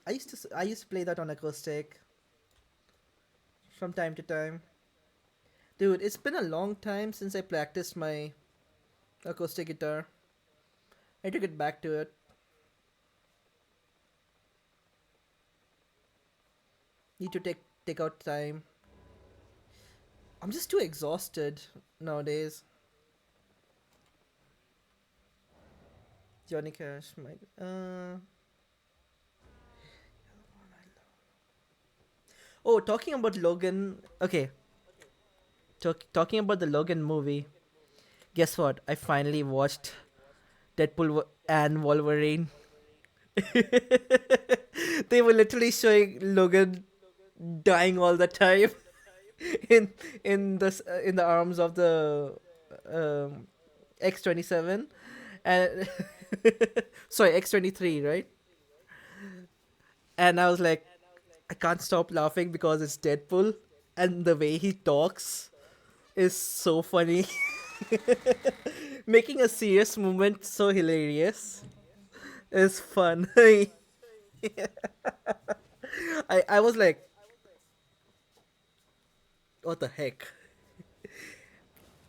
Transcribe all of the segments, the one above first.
I used to play that on acoustic from time to time. Dude, it's been a long time since I practiced my acoustic guitar. I need to get back to it. Need to take out time. I'm just too exhausted nowadays. Johnny Cash, my oh, talking about Logan. Okay, talking about the Logan movie. Guess what? I finally watched and Wolverine. They were literally showing Logan dying all the time in in the arms of the um, X-27 and sorry, X-23, right? And I was like, I can't stop laughing because it's Deadpool and the way he talks is so funny. Making a serious moment so hilarious is fun. I was like, what the heck?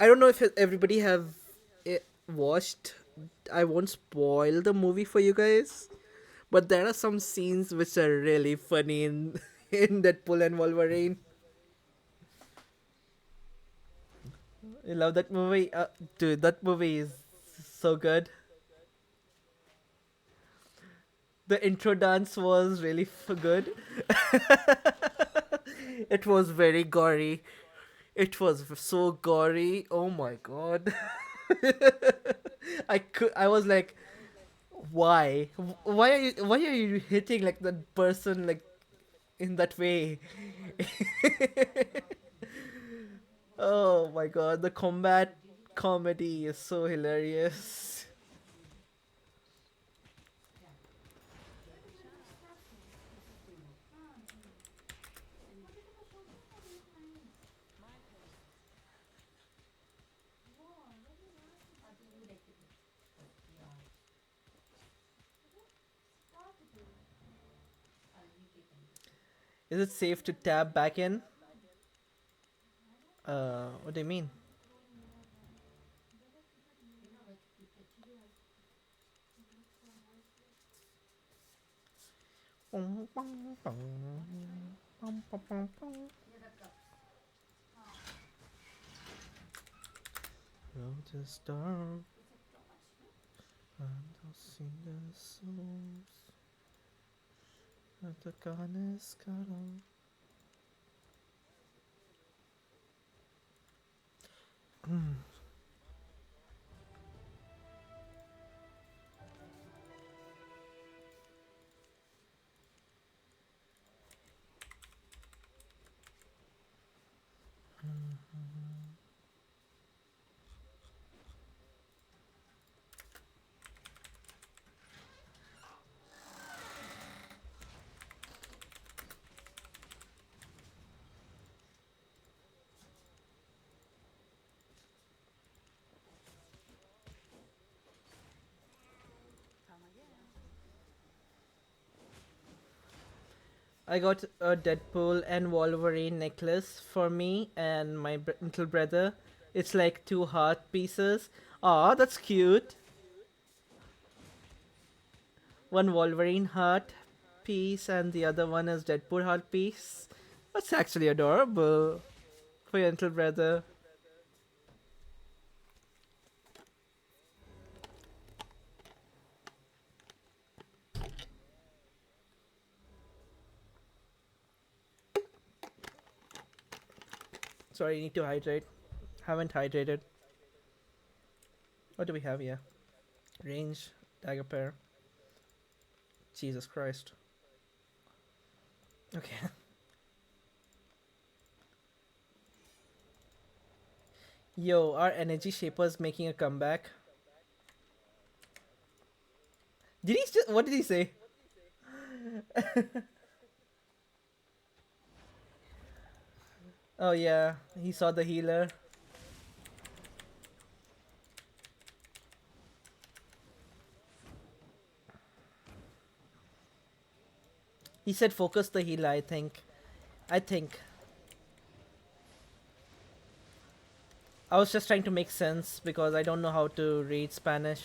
I don't know if everybody have watched. I won't spoil the movie for you guys, but there are some scenes which are really funny in in Deadpool and Wolverine. You love that movie, dude. That movie is so good. The intro dance was really good. It was very gory. It was so gory. Oh my god. I was like, why? Why are you hitting like that person like in that way? Oh my god, the combat comedy is so hilarious. Is it safe to tab back in? What do you mean? Lotus star and I'll sing the songs that the goddess got on. I got a Deadpool and Wolverine necklace for me and my little brother. It's like two heart pieces. Aw, that's cute. One Wolverine heart piece and the other one is Deadpool heart piece. That's actually adorable for your little brother. Sorry, I need to hydrate. Haven't hydrated. What do we have here? Range, dagger pair. Jesus Christ. Okay. Yo, our energy shaper's making a comeback. Did he just, what did he say? Oh yeah, he saw the healer. He said focus the healer, I think. I think. I was just trying to make sense because I don't know how to read Spanish.